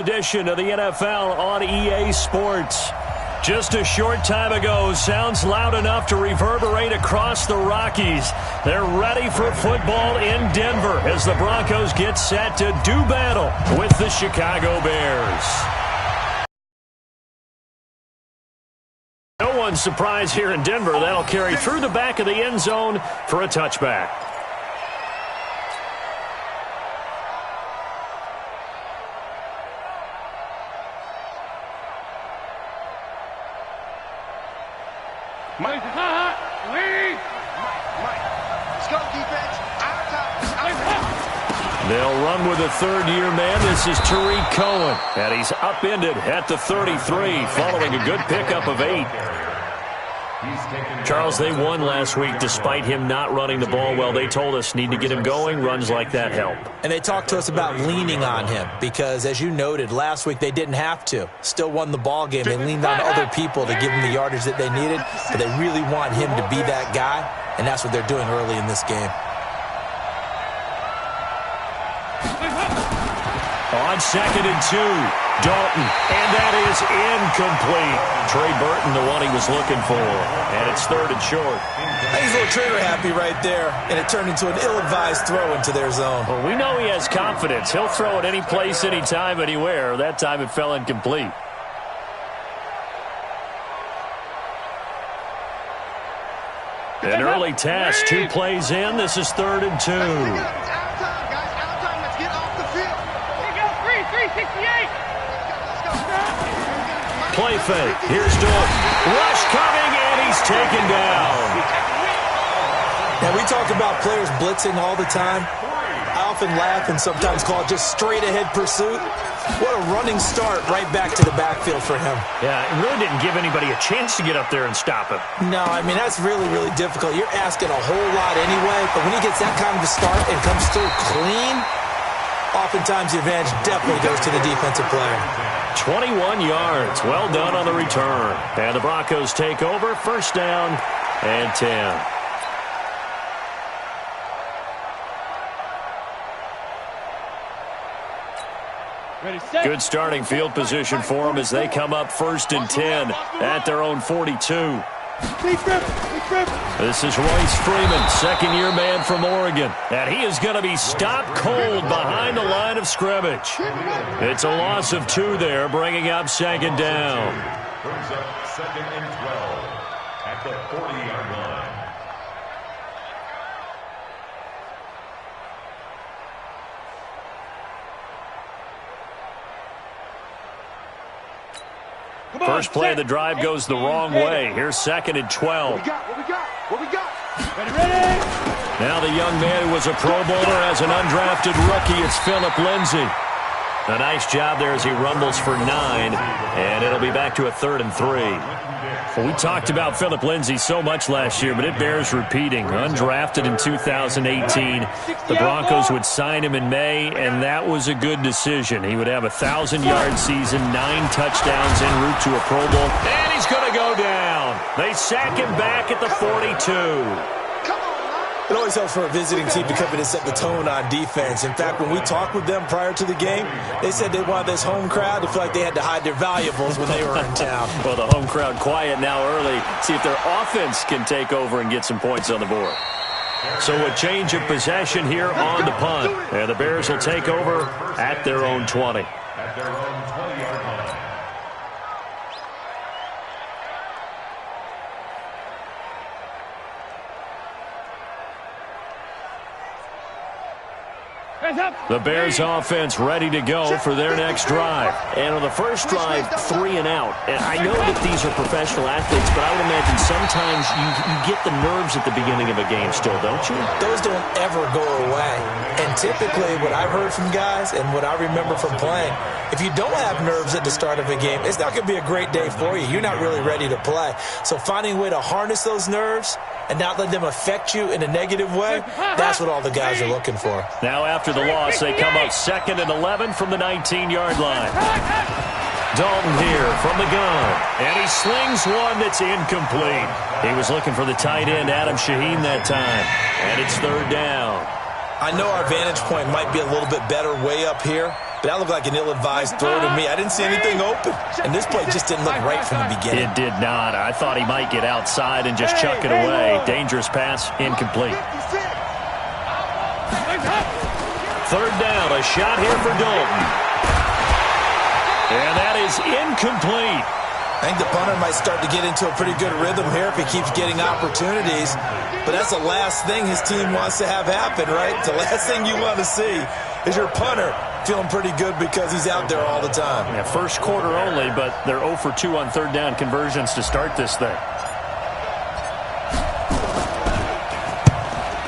Edition of the NFL on EA Sports. Just a short time ago, sounds loud enough to reverberate across the Rockies. They're ready for football in Denver as the Broncos get set to do battle with the Chicago Bears. No one's surprised here in Denver. That'll carry through the back of the end zone for a touchback. They'll run with a third-year man. This is Tariq Cohen, and he's upended at the 33 following a good pickup of 8. Charles, they won last week despite him not running the ball well. They told us need to get him going. Runs like that help. And they talked to us about leaning on him because, as you noted, last week they didn't have to. Still won the ball game. They leaned on other people to give him the yardage that they needed, but they really want him to be that guy, and that's what they're doing early in this game. On 2nd and 2, Dalton, and that is incomplete. Trey Burton, the one he was looking for, and it's 3rd and short. He's a little trigger happy right there, and it turned into an ill-advised throw into their zone. Well, we know he has confidence. He'll throw it any place, anytime, anywhere. That time it fell incomplete. An early task, 2 plays in. This is 3rd and 2. Play fake. Here's Dalton. Rush coming, and he's taken down. Now, we talk about players blitzing all the time. I often laugh and sometimes call it just straight-ahead pursuit. What a running start right back to the backfield for him. Yeah, it really didn't give anybody a chance to get up there and stop him. No, I mean, that's really, really difficult. You're asking a whole lot anyway, but when he gets that kind of a start and comes through clean, oftentimes the advantage definitely goes to the defensive player. 21 yards. Well done on the return. And the Broncos take over. 1st down and 10. Good starting field position for them as they come up 1st and 10 at their own 42. This is Royce Freeman, 2nd-year man from Oregon. And he is going to be stopped cold behind the line of scrimmage. It's a loss of 2 there, bringing up 2nd down. Brings up 2nd and 12 at the 40-yard line. First play of the drive goes the wrong way. Here's 2nd and 12. What we got? Ready? Now the young man who was a Pro Bowler as an undrafted rookie, it's Phillip Lindsay. A nice job there as he rumbles for 9, and it'll be back to a 3rd and 3. Well, we talked about Phillip Lindsay so much last year, but it bears repeating. Undrafted in 2018, the Broncos would sign him in May, and that was a good decision. He would have a 1,000-yard season, 9 touchdowns en route to a Pro Bowl, and he's going to go down. They sack him back at the 42. It always helps for a visiting team to come in and set the tone on defense. In fact, when we talked with them prior to the game, they said they wanted this home crowd to feel like they had to hide their valuables when they were in town. Well, the home crowd quiet now early. See if their offense can take over and get some points on the board. So a change of possession here on the punt. And the Bears will take over at their own 20. At their own 20-yard line. The Bears offense ready to go for their next drive. And on the first drive, 3 and out. And I know that these are professional athletes, but I would imagine sometimes you get the nerves at the beginning of a game still, don't you? Those don't ever go away. And typically what I've heard from guys and what I remember from playing, if you don't have nerves at the start of a game, it's not going to be a great day for you. You're not really ready to play. So finding a way to harness those nerves and not let them affect you in a negative way, that's what all the guys are looking for. Now after the loss, they come up 2nd and 11 from the 19-yard line. Dalton here from the gun, and he slings one that's incomplete. He was looking for the tight end, Adam Shaheen, that time, and it's 3rd down. I know our vantage point might be a little bit better way up here, but that looked like an ill-advised throw to me. I didn't see anything open, and this play just didn't look right from the beginning. It did not. I thought he might get outside and just chuck it away. Dangerous pass, incomplete. Third down, a shot here for Dalton. And that is incomplete. I think the punter might start to get into a pretty good rhythm here if he keeps getting opportunities. But that's the last thing his team wants to have happen, right? The last thing you want to see is your punter feeling pretty good because he's out there all the time. Yeah, first quarter only, but they're 0 for 2 on third down conversions to start this thing.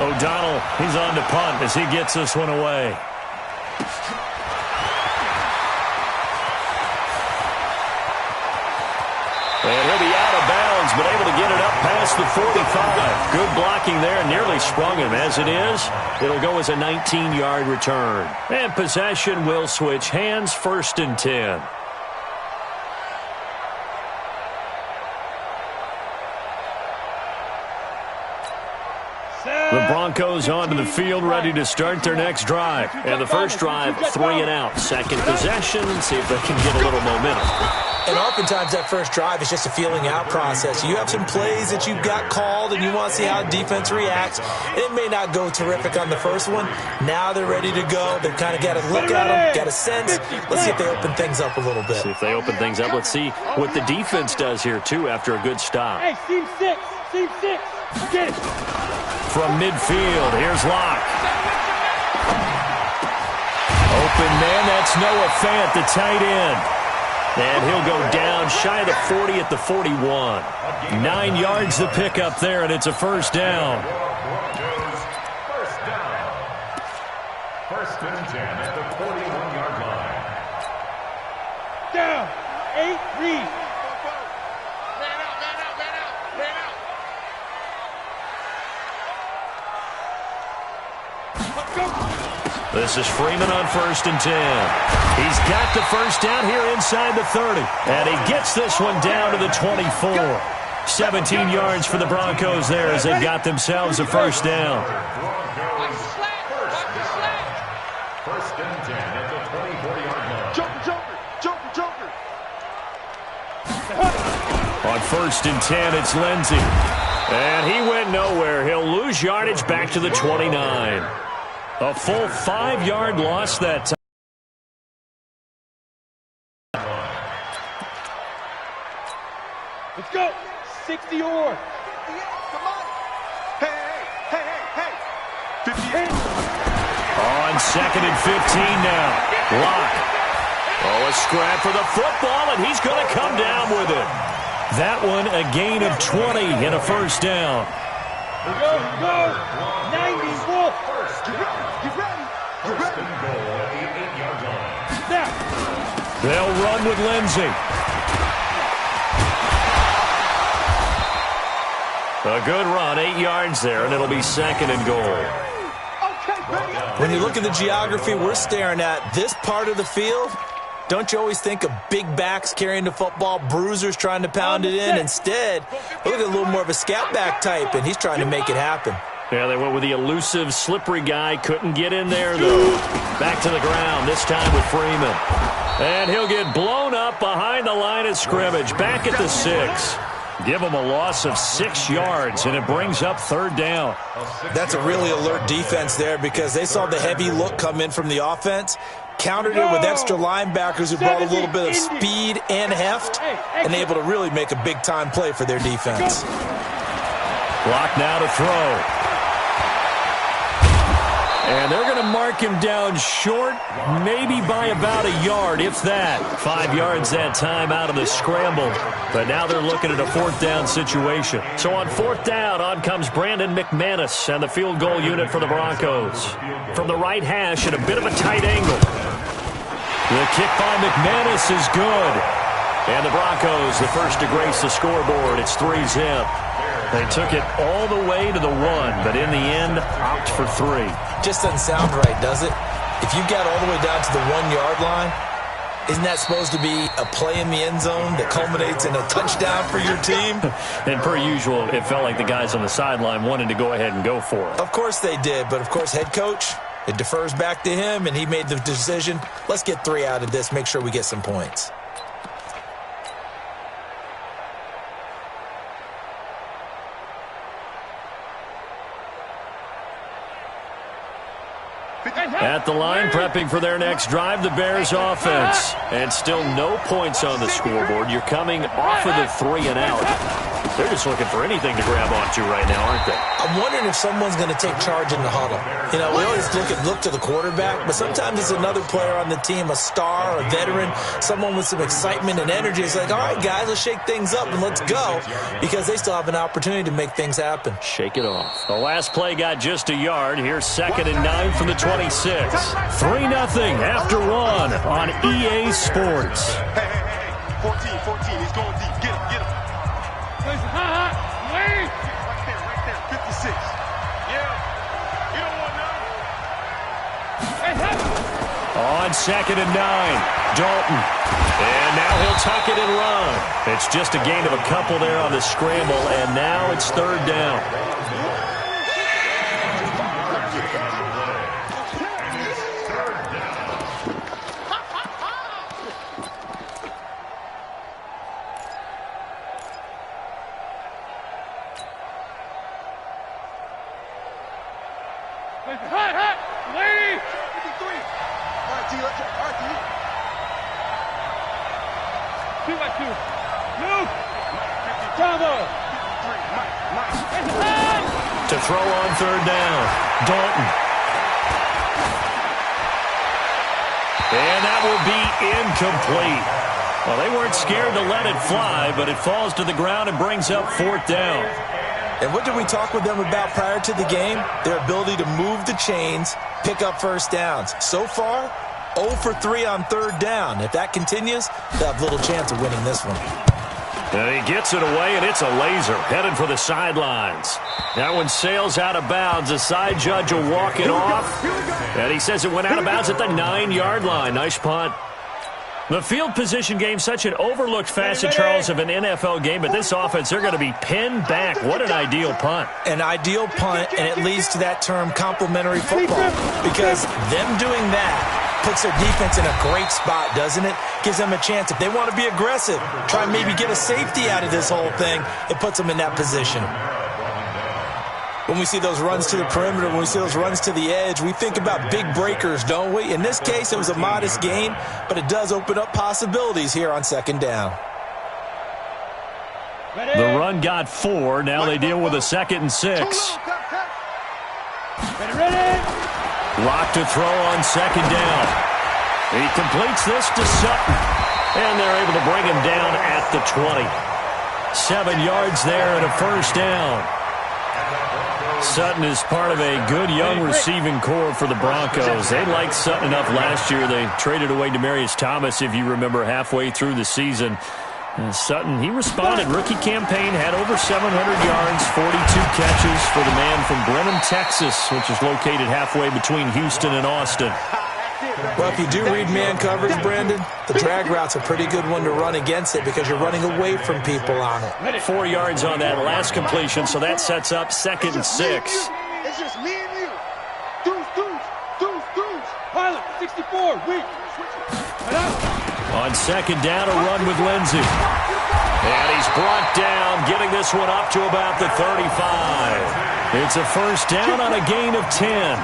O'Donnell, he's on to punt as he gets this one away. And he'll be out of bounds, but able to get it up past the 45. Good blocking there, nearly sprung him. As it is, it'll go as a 19-yard return. And possession will switch hands, 1st and 10. The Broncos onto the field, ready to start their next drive. And the first drive, 3 and out. Second possession, see if they can get a little momentum. And oftentimes that first drive is just a feeling out process. You have some plays that you've got called and you want to see how defense reacts. It may not go terrific on the first one. Now they're ready to go. They've kind of got to look at them, got a sense. Let's see if they open things up a little bit. See if they open things up. Let's see what the defense does here, too, after a good stop. Hey, Team 6. Team 6. Get it. From midfield, here's Locke. Open man, that's Noah Fant, the tight end. And he'll go down shy of the 40 at the 41. 9 yards to pick up there, and it's a first down. First down. 1st and 10 at the 41-yard line. Down. 8, read. This is Freeman on 1st and 10. He's got the first down here inside the 30. And he gets this one down to the 24. 17 yards for the Broncos there as they got themselves a first down. First and 10 at the 24-yard line. Joker. On 1st and 10, it's Lindsey. And he went nowhere. He'll lose yardage back to the 29. A full 5-yard loss that time. Let's go. 60 or. Come on. Hey. 58. On 2nd and 15 now. Locke. Oh, a scrap for the football, and he's going to come down with it. That one, a gain of 20 and a first down. Here we go. 90 Wolf. Get ready. First and goal at the 8-yard line. Snap. They'll run with Lindsey. A good run, 8 yards there, and it'll be 2nd and goal. When you look at the geography we're staring at, this part of the field, don't you always think of big backs carrying the football, bruisers trying to pound it in? Instead, look at a little more of a scat back type, and he's trying to make it happen. Yeah, they went with the elusive, slippery guy. Couldn't get in there, though. Back to the ground, this time with Freeman. And he'll get blown up behind the line of scrimmage. Back at the 6. Give him a loss of 6 yards, and it brings up 3rd down. That's a really alert defense there because they saw the heavy look come in from the offense, countered it with extra linebackers who brought a little bit of speed and heft, and able to really make a big-time play for their defense. Clock now to throw. And they're going to mark him down short, maybe by about a yard, if that. 5 yards that time out of the scramble. But now they're looking at a 4th down situation. So on 4th down, on comes Brandon McManus and the field goal unit for the Broncos. From the right hash at a bit of a tight angle. The kick by McManus is good. And the Broncos, the first to grace the scoreboard. It's 3-zip. They took it all the way to the 1, but in the end, opt for 3. Just doesn't sound right, does it? If you got all the way down to the 1-yard line, isn't that supposed to be a play in the end zone that culminates in a touchdown for your team? And per usual, it felt like the guys on the sideline wanted to go ahead and go for it. Of course they did, but of course head coach, It defers back to him, and he made the decision, let's get 3 out of this, make sure we get some points. At the line, prepping for their next drive, the Bears offense. And still no points on the scoreboard. You're coming off of the 3 and out. They're just looking for anything to grab onto right now, aren't they? I'm wondering if someone's going to take charge in the huddle. You know, we always look to the quarterback, but sometimes it's another player on the team, a star, a veteran, someone with some excitement and energy. It's like, all right, guys, let's shake things up and let's go, because they still have an opportunity to make things happen. Shake it off. The last play got just a yard. Here's 2nd and 9 from the 26. 3-0 after 1 on EA Sports. Hey, 14, he's going deep. Get him. Right there, 56. Yeah, you don't want none. On 2nd and 9, Dalton. And now he'll tuck it and run. It's just a gain of a couple there on the scramble, and now it's 3rd down. To throw on 3rd down, Dalton. And that will be incomplete. Well, they weren't scared to let it fly, but it falls to the ground and brings up 4th down. And what did we talk with them about prior to the game? Their ability to move the chains, pick up first downs. So far, 0 for 3 on 3rd down. If that continues, they'll have little chance of winning this one. And he gets it away, and it's a laser headed for the sidelines. That one sails out of bounds. The side judge will walk it off. And he says it went out of bounds at the 9-yard line. Nice punt. The field position game, such an overlooked facet, Charles, of an NFL game. But this offense, they're going to be pinned back. What an ideal punt. An ideal punt, and it leads to that term complementary football. Because them doing that puts their defense in a great spot, doesn't it? Gives them a chance. If they want to be aggressive, try and maybe get a safety out of this whole thing, it puts them in that position. When we see those runs to the perimeter, when we see those runs to the edge, we think about big breakers, don't we? In this case, it was a modest gain, but it does open up possibilities here on 2nd down. The run got 4. Now they deal with a 2nd and 6. Lock to throw on 2nd down. He completes this to Sutton. And they're able to bring him down at the 20. 7 yards there and a 1st down. Sutton is part of a good young receiving core for the Broncos. They liked Sutton enough last year. They traded away Demaryius Thomas, if you remember, halfway through the season. And Sutton, he responded. Rookie campaign, had over 700 yards, 42 catches for the man from Brenham, Texas, which is located halfway between Houston and Austin. Well, if you do read man coverage, Brandon, the drag route's a pretty good one to run against it because you're running away from people on it. 4 yards on that last completion, so that sets up 2nd and 6. It's just me and you. Deuce. Pilot, 64, weak. On 2nd down, a run with Lindsey. And he's brought down, getting this one up to about the 35. It's a 1st down on a gain of 10.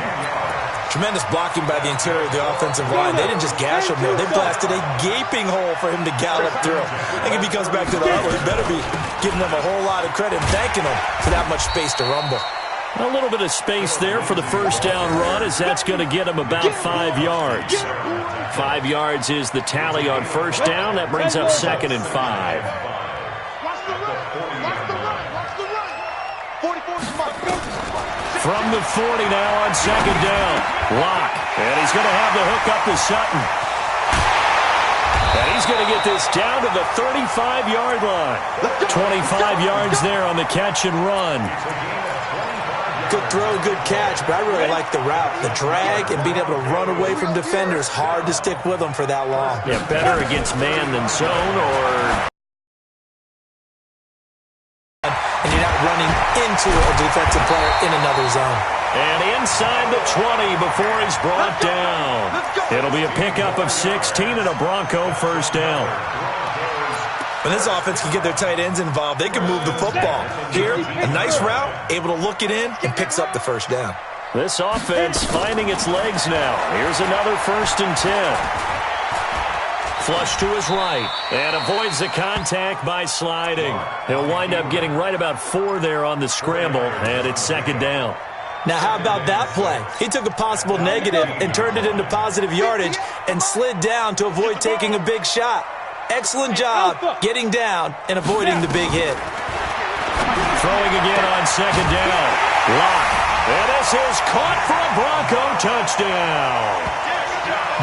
Tremendous blocking by the interior of the offensive line. They didn't just gash him there. They blasted a gaping hole for him to gallop through. I think if he comes back to the huddle, he better be giving them a whole lot of credit and thanking them for that much space to rumble. A little bit of space there for the 1st down run, as that's going to get him about 5 yards. 5 yards is the tally on 1st down. That brings up 2nd and 5. Watch the run. 44's my From the 40 now on 2nd down. Lock. And he's going to have the hook up to Sutton. And he's going to get this down to the 35-yard line. 25 yards there on the catch and run. Good throw, good catch, but I really like the route. The drag and being able to run away from defenders, hard to stick with them for that long. Yeah, better against man than zone, or... And you're not running into a defensive player in another zone. And inside the 20 before he's brought down. It'll be a pickup of 16 and a Bronco first down. When this offense can get their tight ends involved, they can move the football. Here, a nice route, able to look it in, and picks up the first down. This offense finding its legs now. Here's another 1st and 10. Flush to his right and avoids the contact by sliding. He'll wind up getting right about 4 there on the scramble, and it's 2nd down. Now, how about that play? He took a possible negative and turned it into positive yardage and slid down to avoid taking a big shot. Excellent job getting down and avoiding the big hit. Throwing again on 2nd down. Lock. And this is caught for a Bronco touchdown.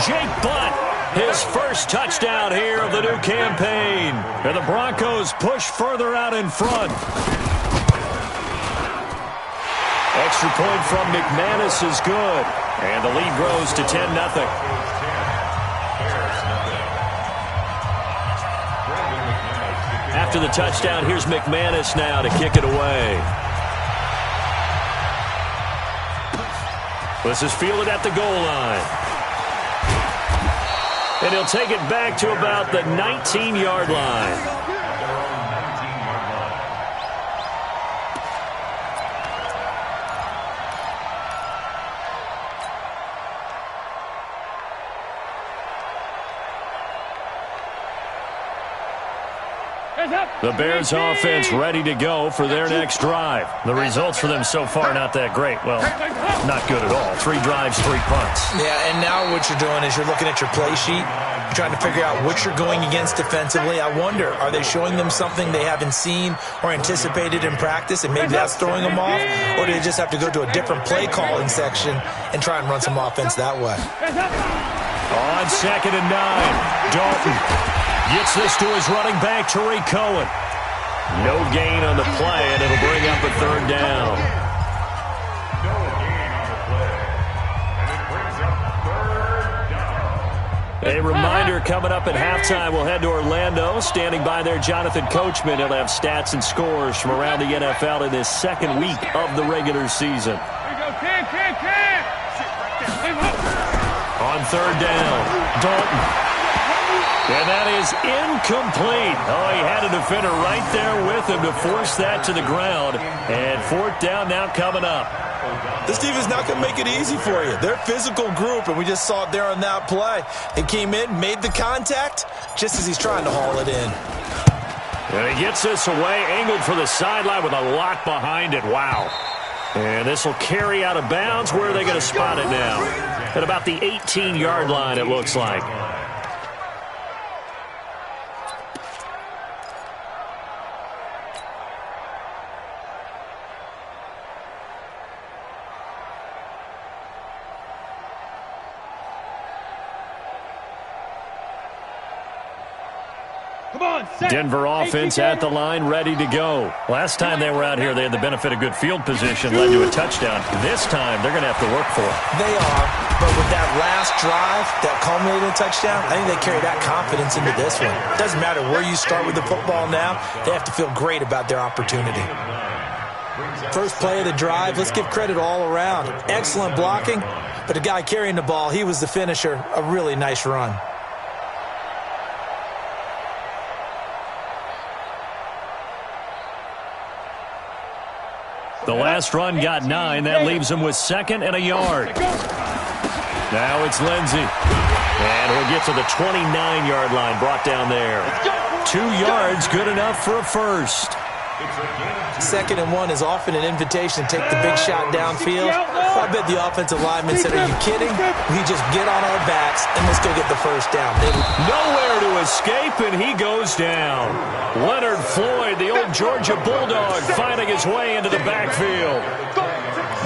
Jake Butt, his first touchdown here of the new campaign. And the Broncos push further out in front. Extra point from McManus is good. And the lead grows to 10-0. After the touchdown, here's McManus now to kick it away. This is fielded at the goal line. And he'll take it back to about the 19-yard line. The Bears offense ready to go for their next drive. The results for them so far not that great. Well, not good at all. 3 drives, 3 punts. Yeah, and now what you're doing is you're looking at your play sheet, trying to figure out what you're going against defensively. I wonder, are they showing them something they haven't seen or anticipated in practice, and maybe that's throwing them off? Or do they just have to go to a different play calling section and try and run some offense that way? On 2nd and 9, Dalton gets this to his running back, Tariq Cohen. No gain on the play, and it'll bring up a 3rd down. A reminder coming up at halftime, we'll head to Orlando. Standing by there, Jonathan Coachman. He'll have stats and scores from around the NFL in this 2nd week of the regular season. On 3rd down, Dalton. And that is incomplete. Oh, he had a defender right there with him to force that to the ground. And 4th down now coming up. This team is not going to make it easy for you. They're a physical group, and we just saw it there on that play. He came in, made the contact, just as he's trying to haul it in. And he gets this away, angled for the sideline with a lock behind it. Wow. And this will carry out of bounds. Where are they going to spot it now? At about the 18-yard line, it looks like. Denver offense at the line, ready to go. Last time they were out here, they had the benefit of good field position, led to a touchdown. This time, they're going to have to work for it. They are, but with that last drive that culminated in a touchdown, I think they carry that confidence into this one. It doesn't matter where you start with the football now. They have to feel great about their opportunity. First play of the drive, let's give credit all around. Excellent blocking, but the guy carrying the ball, he was the finisher. A really nice run. The last run got 9. That leaves him with 2nd and a yard. Now it's Lindsey. And we'll get to the 29-yard line, brought down there. 2 yards, good enough for a first. 2nd and 1 is often an invitation to take the big shot downfield. I bet the offensive lineman said, are you kidding? We just get on our backs and let's go get the first down. Nowhere to escape, and he goes down. Leonard Floyd, the old Georgia Bulldog, finding his way into the backfield.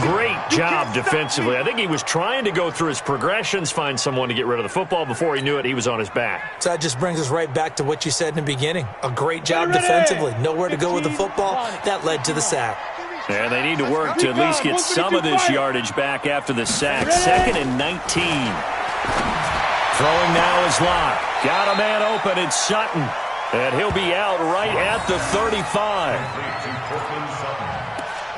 Great job defensively. I think he was trying to go through his progressions, find someone to get rid of the football. Before he knew it, he was on his back. So that just brings us right back to what you said in the beginning. A great job defensively. Nowhere to go with the football. That led to the sack. And they need to work to at least get some of this yardage back after the sack. 2nd and 19. Throwing now is Locke. Got a man open. It's Sutton. And he'll be out right at the 35.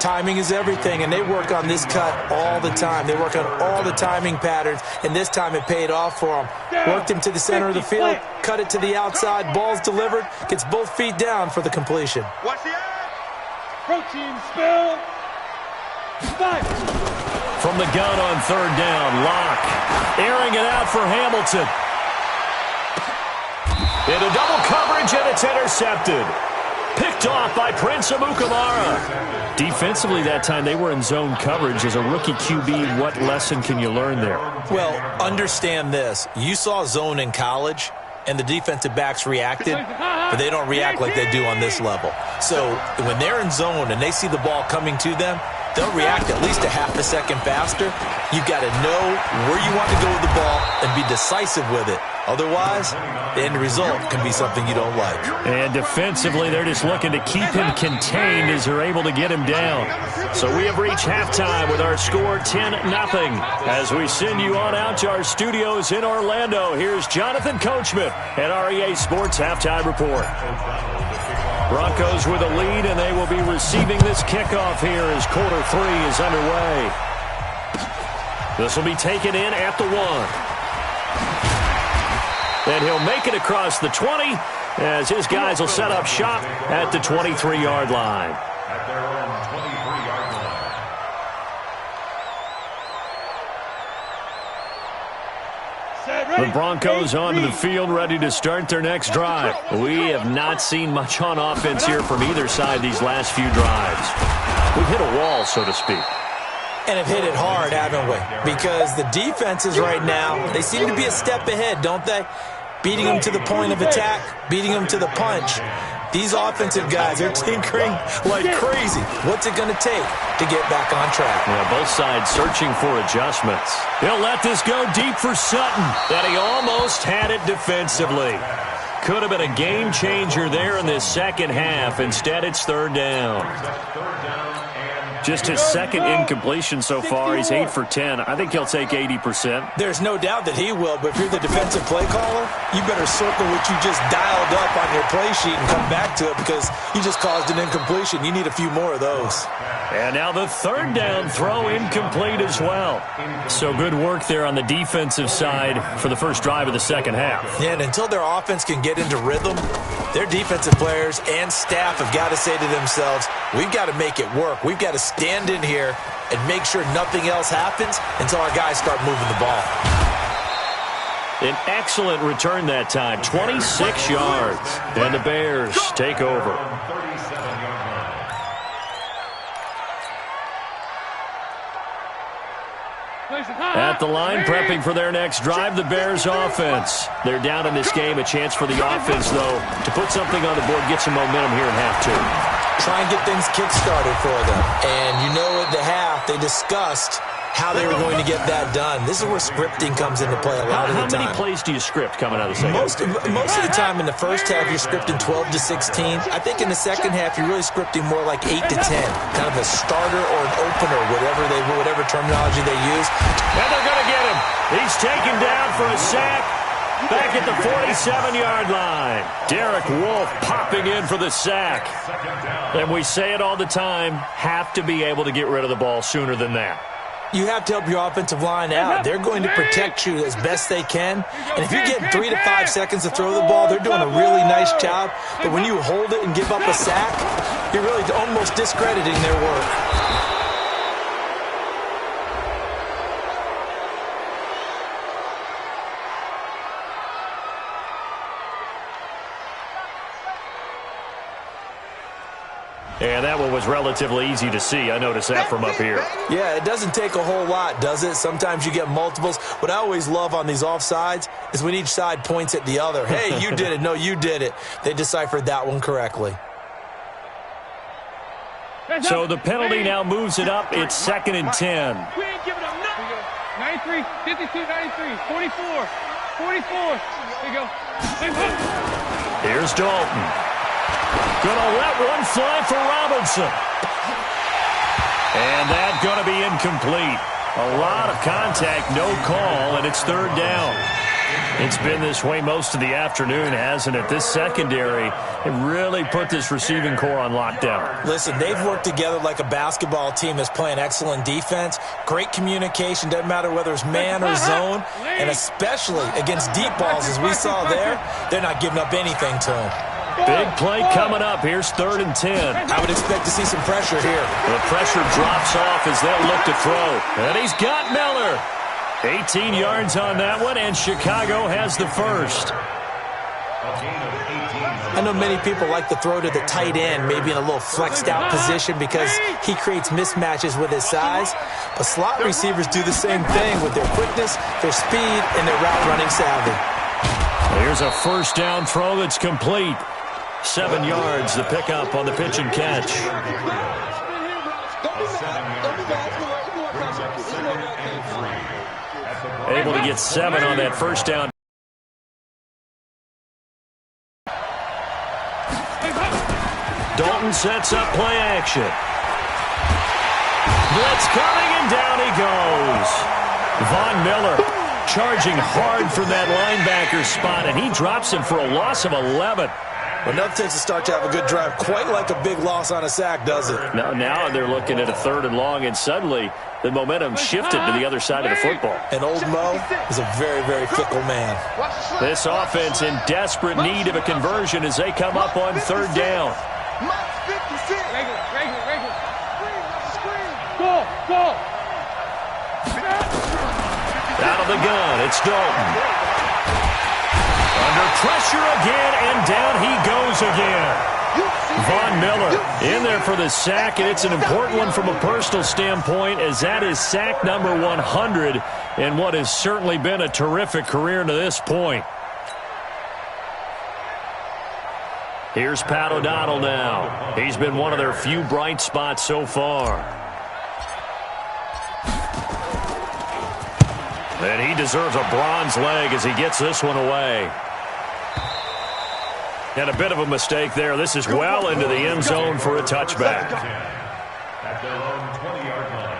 Timing is everything, and they work on this cut all the time. They work on all the timing patterns, and this time it paid off for them. Worked him to the center of the field, cut it to the outside, ball's delivered, gets both feet down for the completion. Watch the eye. Protein spill. 5. From the gun on third down, Locke airing it out for Hamilton. Into double coverage, and it's intercepted. Picked off by Prince Amukamara. Defensively that time, they were in zone coverage. As a rookie QB, what lesson can you learn there? Well, understand this. You saw zone in college, and the defensive backs reacted, but they don't react like they do on this level. So when they're in zone and they see the ball coming to them, they'll react at least a half a second faster. You've got to know where you want to go with the ball and be decisive with it. Otherwise, the end result can be something you don't like. And defensively, they're just looking to keep him contained as they're able to get him down. So we have reached halftime with our score 10-0. As we send you on out to our studios in Orlando, here's Jonathan Coachman at REA Sports Halftime Report. Broncos with a lead, and they will be receiving this kickoff here as quarter 3 is underway. This will be taken in at the 1. And he'll make it across the 20 as his guys will set up shop at the 23-yard line. At their own 23-yard line. The Broncos onto the field, ready to start their next drive. We have not seen much on offense here from either side these last few drives. We've hit a wall, so to speak. And have hit it hard, haven't we? Because the defenses right now, they seem to be a step ahead, don't they? Beating them to the point of attack, beating them to the punch. These offensive guys are tinkering like crazy. What's it going to take to get back on track? Yeah, both sides searching for adjustments. He'll let this go deep for Sutton. And he almost had it defensively. Could have been a game changer there in this second half. Instead, it's third down. Just his second incompletion so far. He's 8 for 10. I think he'll take 80%. There's no doubt that he will, but if you're the defensive play caller, you better circle what you just dialed up on your play sheet and come back to it because you just caused an incompletion. You need a few more of those. And now the third down throw incomplete as well. So good work there on the defensive side for the first drive of the second half. Yeah, and until their offense can get into rhythm, their defensive players and staff have got to say to themselves, we've got to make it work. We've got to stand in here and make sure nothing else happens until our guys start moving the ball. An excellent return that time, 26 yards. And the Bears take over. At the line, prepping for their next drive, the Bears offense. They're down in this game. A chance for the offense, though, to put something on the board, get some momentum here in half 2. Try and get things kick-started for them. And you know at the half, they discussed how they were going to get that done. This is where scripting comes into play a lot of the time. How many plays do you script coming out of the second? Most of the time in the first half, you're scripting 12 to 16. I think in the second half, you're really scripting more like 8 to 10. Kind of a starter or an opener, whatever terminology they use. And they're going to get him. He's taken down for a sack. Back at the 47-yard line. Derek Wolfe popping in for the sack. And we say it all the time, have to be able to get rid of the ball sooner than that. You have to help your offensive line out. They're going to protect you as best they can. And if you're getting 3 to 5 seconds to throw the ball, they're doing a really nice job. But when you hold it and give up a sack, you're really almost discrediting their work. And that one was relatively easy to see. I noticed that from up here. Yeah, it doesn't take a whole lot, does it? Sometimes you get multiples. What I always love on these offsides is when each side points at the other. Hey, you did it. No, you did it. They deciphered that one correctly. So the penalty now moves it up. It's 2nd and 10. We ain't giving up nothing. 93, 52, 93, 44, 44. There you go. Here's Dalton. Gonna let one fly for Robinson. And that's gonna be incomplete. A lot of contact, no call, and it's third down. It's been this way most of the afternoon, hasn't it? This secondary, it really put this receiving core on lockdown. Listen, they've worked together like a basketball team that's playing excellent defense. Great communication, doesn't matter whether it's man or zone, and especially against deep balls, as we saw there, they're not giving up anything to them. Big play coming up. Here's 3rd and 10. I would expect to see some pressure here. The pressure drops off as they'll look to throw. And he's got Miller. 18 yards on that one, and Chicago has the first. I know many people like to throw to the tight end, maybe in a little flexed out position because he creates mismatches with his size. But slot receivers do the same thing with their quickness, their speed, and their route running savvy. Here's a first down throw that's complete. 7 yards, the pickup on the pitch and catch. Able to get 7 on that first down. Dalton sets up play action. Blitz coming, and down he goes. Von Miller charging hard for that linebacker spot, and he drops him for a loss of 11. Well, nothing takes a start to have a good drive, quite like a big loss on a sack, does it? Now they're looking at a 3rd and long, and suddenly the momentum shifted to the other side of the football. And old Mo is a very, very fickle man. This offense in desperate need of a conversion as they come up on 3rd down. Regular. Go. Out of the gun, it's Dalton. Under pressure again, and down he goes again. Von Miller in there for the sack, and it's an important one from a personal standpoint, as that is sack number 100 in what has certainly been a terrific career to this point. Here's Pat O'Donnell now. He's been one of their few bright spots so far. And he deserves a bronze leg as he gets this one away. And a bit of a mistake there. This is well into the end zone for a touchback. At their own 20-yard line.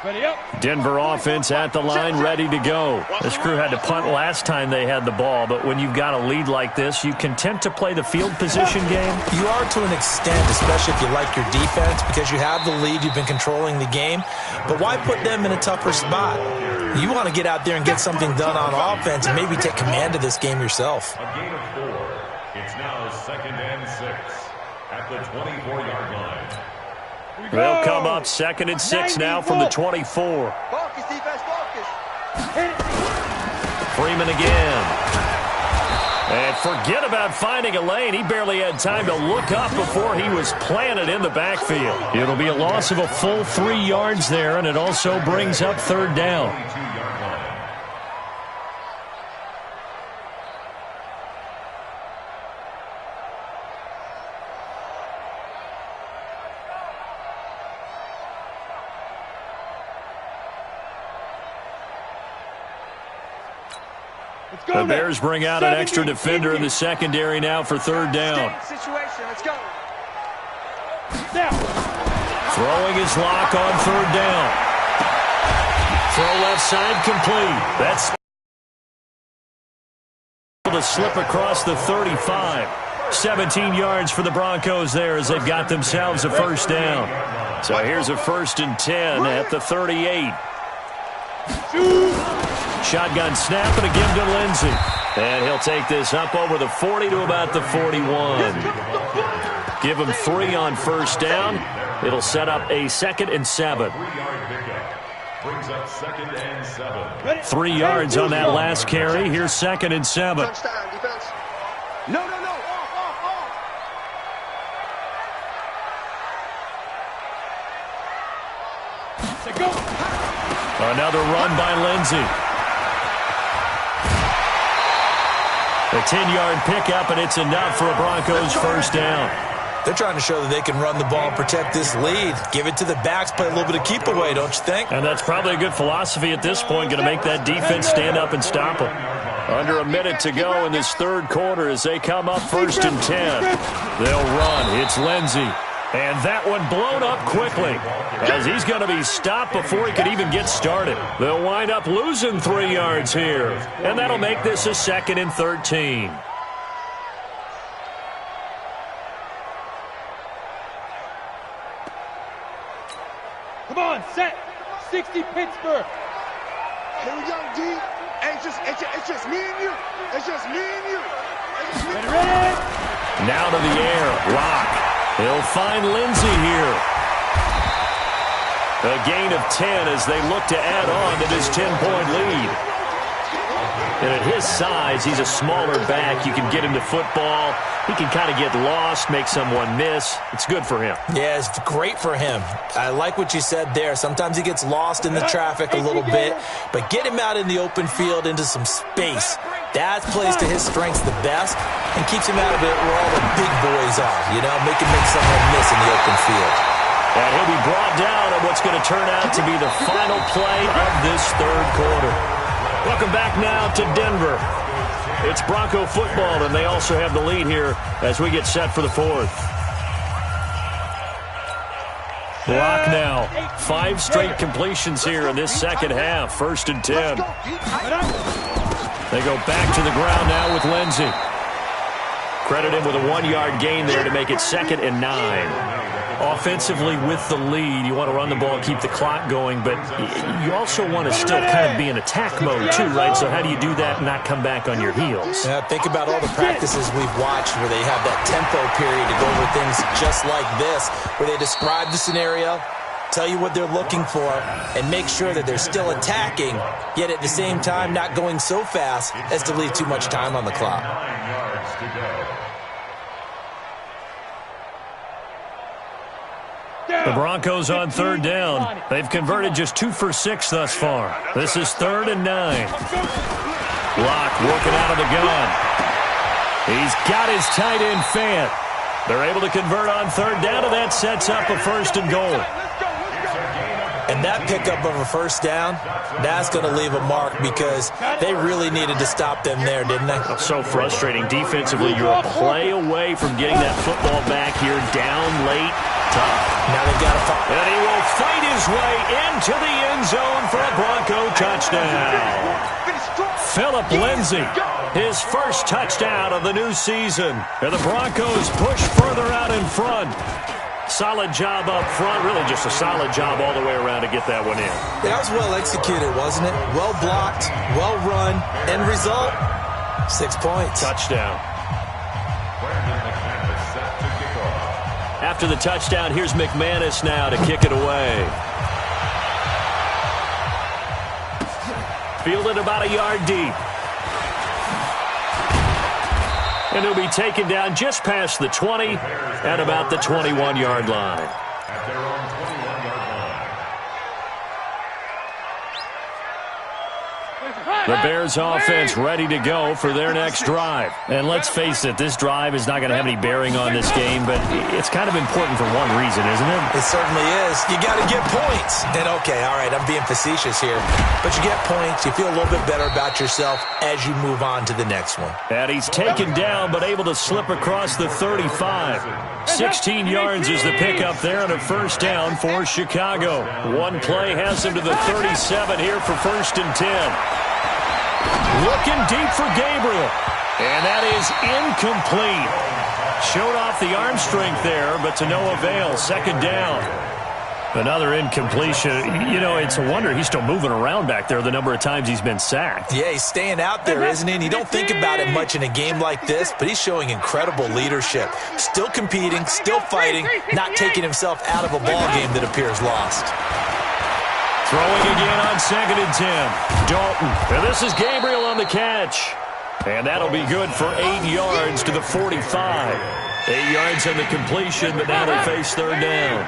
Ready up. Denver offense at the line, ready to go. This crew had to punt last time they had the ball, but when you've got a lead like this, you content to play the field position game? You are to an extent, especially if you like your defense, because you have the lead, you've been controlling the game. But why put them in a tougher spot? You want to get out there and get something done on offense and maybe take command of this game yourself. A gain of 4. It's now 2nd and 6 at the 24-yard line. They'll come up 2nd and 6 now from the 24. Focus, defense, focus. Freeman again. And forget about finding a lane. He barely had time to look up before he was planted in the backfield. It'll be a loss of a full 3 yards there, and it also brings up 3rd down. The Bears bring out an extra defender in the secondary now for 3rd down. Situation, let's go. Throwing his lock on 3rd down. Throw left side complete. That's to slip across the 35. 17 yards for the Broncos there as they've got themselves a 1st down. So here's a 1st and 10 at the 38. Shotgun snap and a give to Lindsey. And he'll take this up over the 40 to about the 41. Give him 3 on 1st down. It'll set up a 2nd and 7. 3-yard pickup. Brings up 2nd and 7. 3 yards on that last carry. Here's 2nd and 7. Touchdown, defense. No. Off. Another run by Lindsey. A 10-yard pickup, and it's enough for a Broncos 1st down. They're trying to show that they can run the ball and protect this lead. Give it to the backs, play a little bit of keep away, don't you think? And that's probably a good philosophy at this point, going to make that defense stand up and stop them. Under a minute to go in this 3rd quarter as they come up 1st and 10. They'll run. It's Lindsey. And that one blown up quickly, as he's going to be stopped before he could even get started. They'll wind up losing 3 yards here, and that'll make this a 2nd and 13. Come on, set. 60 Pittsburgh. Here we go, D. Hey, it's just me and you. It's just me and you. Ready? Now to the air. Lock. He'll find Lindsey here. A gain of 10 as they look to add on to this 10-point lead. And at his size, he's a smaller back. You can get him to football. He can kind of get lost, make someone miss. It's good for him. Yeah, it's great for him. I like what you said there. Sometimes he gets lost in the traffic a little bit, but get him out in the open field into some space. That plays to his strengths the best and keeps him out of it where all the big boys are, you know, make him make someone miss in the open field. And he'll be brought down on what's going to turn out to be the final play of this 3rd quarter. Welcome back now to Denver. It's Bronco football, and they also have the lead here as we get set for the 4th. Lock now. 5 straight completions here in this 2nd half. 1st and 10. They go back to the ground now with Lindsey. Credit him with a 1-yard gain there to make it 2nd and 9. Offensively with the lead, you want to run the ball, keep the clock going, but you also want to still kind of be in attack mode too, right? So how do you do that and not come back on your heels? Yeah, think about all the practices we've watched where they have that tempo period to go over things just like this, where they describe the scenario, tell you what they're looking for, and make sure that they're still attacking, yet at the same time not going so fast as to leave too much time on the clock. 9 yards to go. The Broncos on 3rd down. They've converted just 2 for 6 thus far. This is 3rd and 9. Lock working out of the gun. He's got his tight end Fant. They're able to convert on 3rd down, and that sets up a 1st and goal. And that pickup of a 1st down, that's going to leave a mark because they really needed to stop them there, didn't they? So frustrating. Defensively, you're a play away from getting that football back here, down late. Tough. Now they've got to fight. And he will fight his way into the end zone for a Bronco touchdown. Philip Lindsey, his 1st touchdown of the new season. And the Broncos push further out in front. Solid job up front. Really just a solid job all the way around to get that one in. Yeah, that was well executed, wasn't it? Well blocked, well run. End result, 6 points. Touchdown. After the touchdown, here's McManus now to kick it away. Fielded about a yard deep. And he'll be taken down just past the 20 at about the 21-yard line. At their own 21-yard line. The Bears offense ready to go for their next drive. And let's face it, this drive is not going to have any bearing on this game, but it's kind of important for one reason, isn't it? It certainly is. You got to get points. And okay, all right, I'm being facetious here, but you get points, you feel a little bit better about yourself as you move on to the next one. And he's taken down, but able to slip across the 35. 16 yards is the pickup there and a 1st down for Chicago. One play has him to the 37 here for 1st and 10. Looking deep for Gabriel. And that is incomplete. Showed off the arm strength there, but to no avail. 2nd down. Another incompletion. You know, it's a wonder he's still moving around back there the number of times he's been sacked. Yeah, he's staying out there, isn't he? And you don't think about it much in a game like this, but he's showing incredible leadership. Still competing, still fighting, not taking himself out of a ball game that appears lost. Throwing again on 2nd and 10. Dalton. And this is Gabriel on the catch. And that'll be good for 8 yards to the 45. 8 yards on the completion, but now they face 3rd down.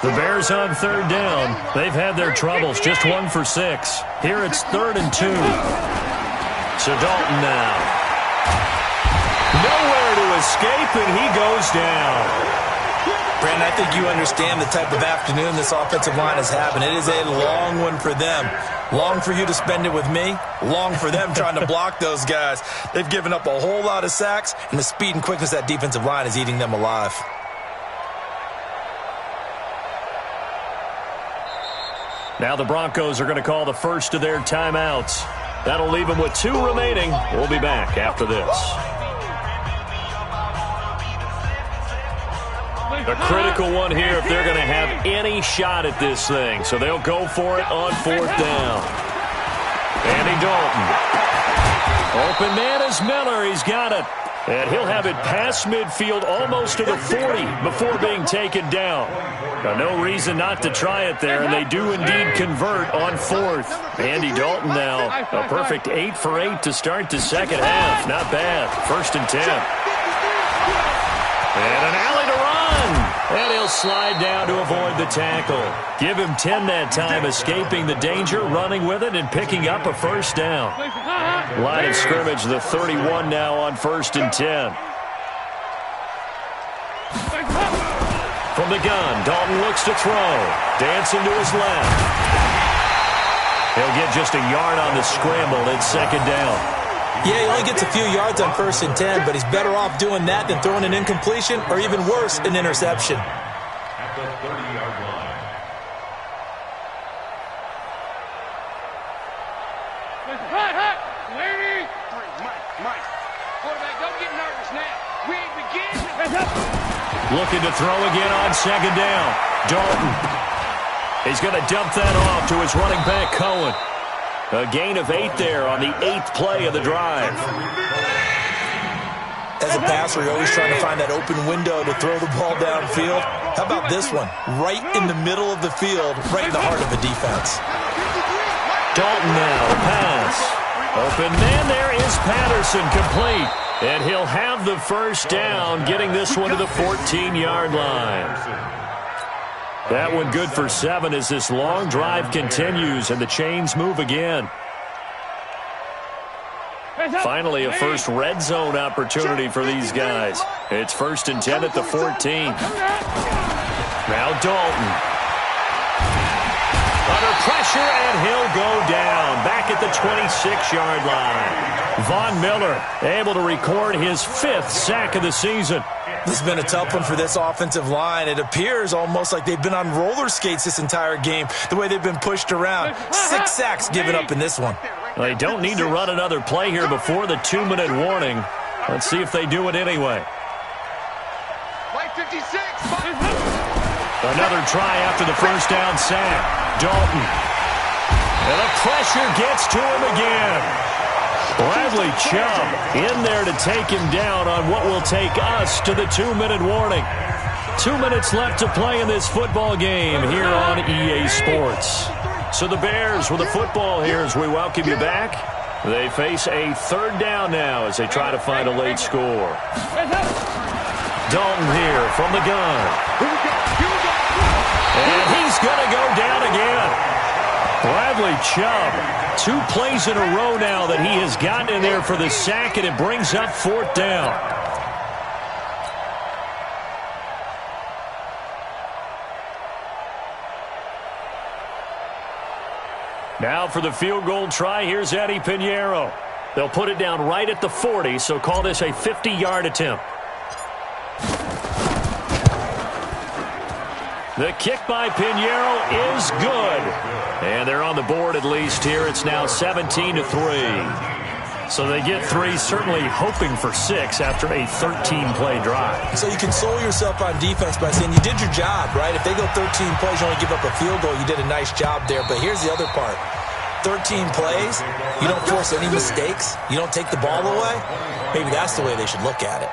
The Bears on 3rd down. They've had their troubles, just 1 for 6. Here it's 3rd and 2. So Dalton now. Nowhere to escape, and he goes down. Brandon, I think you understand the type of afternoon this offensive line is having. It is a long one for them. Long for you to spend it with me. Long for them trying to block those guys. They've given up a whole lot of sacks, and the speed and quickness of that defensive line is eating them alive. Now the Broncos are going to call the first of their timeouts. That'll leave them with 2 remaining. We'll be back after this. A critical one here if they're going to have any shot at this thing. So they'll go for it on 4th down. Andy Dalton. Open man is Miller. He's got it. And he'll have it past midfield almost to the 40 before being taken down. Now, no reason not to try it there, and they do indeed convert on 4th. Andy Dalton now, a perfect 8 for 8 to start the second half. Not bad. 1st and 10. And an alley to run. And he'll slide down to avoid the tackle. Give him 10 that time, escaping the danger, running with it, and picking up a 1st down. Line of scrimmage, the 31 now on 1st and 10. From the gun, Dalton looks to throw. Dancing to his left. He'll get just a yard on the scramble. It's 2nd down. Yeah, he only gets a few yards on 1st and 10, but he's better off doing that than throwing an incompletion or even worse, an interception. At the 30-yard line. Lady! Mike. Quarterback, don't get nervous now. We ain't beginning. Looking to throw again on 2nd down. Dalton. He's going to dump that off to his running back, Cohen. A gain of 8 there on the 8th play of the drive. As a passer, you're always trying to find that open window to throw the ball downfield. How about this one? Right in the middle of the field, right in the heart of the defense. Dalton now, pass. Open man, there is Patterson, complete. And he'll have the 1st down, getting this one to the 14-yard line. That one good for 7 as this long drive continues and the chains move again. Finally, a first red zone opportunity for these guys. It's 1st and 10 at the 14. Now Dalton. Under pressure, and he'll go down. Back at the 26-yard line. Von Miller able to record his 5th sack of the season. This has been a tough one for this offensive line. It appears almost like they've been on roller skates this entire game, the way they've been pushed around. 6 sacks given up in this one. They don't need to run another play here before the 2-minute warning. Let's see if they do it anyway. White 56. Another try after the 1st down sack. Dalton. And the pressure gets to him again. Bradley Chubb in there to take him down on what will take us to the 2-minute warning. 2 minutes left to play in this football game here on EA Sports. So the Bears with the football here as we welcome you back. They face a 3rd down now as they try to find a late score. Dalton here from the gun. And he's going to go down again. Bradley Chubb, 2 plays in a row now that he has gotten in there for the sack, and it brings up 4th down. Now for the field goal try, here's Eddie Pinheiro. They'll put it down right at the 40, so call this a 50-yard attempt. The kick by Pinheiro is good. And they're on the board at least here. It's now 17-3. So they get 3, certainly hoping for 6 after a 13-play drive. So you console yourself on defense by saying you did your job, right? If they go 13 plays, you only give up a field goal, you did a nice job there. But here's the other part. 13 plays, you don't force any mistakes, you don't take the ball away. Maybe that's the way they should look at it.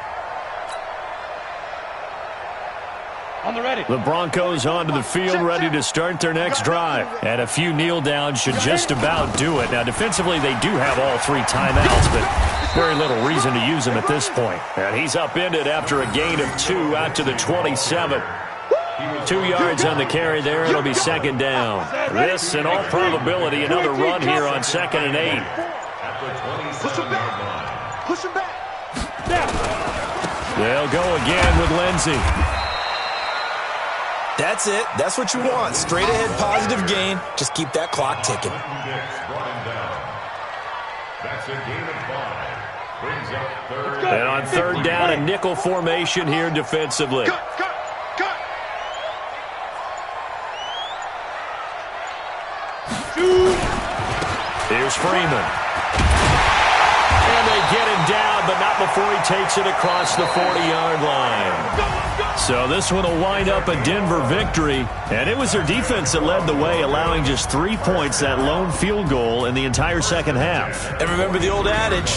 On the ready. The Broncos onto the field, ready to start their next drive. And a few kneel downs should just about do it. Now, defensively, they do have all 3 timeouts, but very little reason to use them at this point. And he's upended after a gain of 2 out to the 27. 2 yards on the carry there. It'll be 2nd down. This, in all probability, another run here on 2nd and 8. Push him back. Push him back. They'll go again with Lindsey. That's it. That's what you want. Straight ahead positive gain. Just keep that clock ticking. That's a gain of 5. Brings up 3rd. And on 3rd down, a nickel formation here defensively. Here's Freeman. And they get him down, but not before he takes it across the 40-yard line. So this one will wind up a Denver victory. And it was their defense that led the way, allowing just 3 points, that lone field goal in the entire second half. And remember the old adage,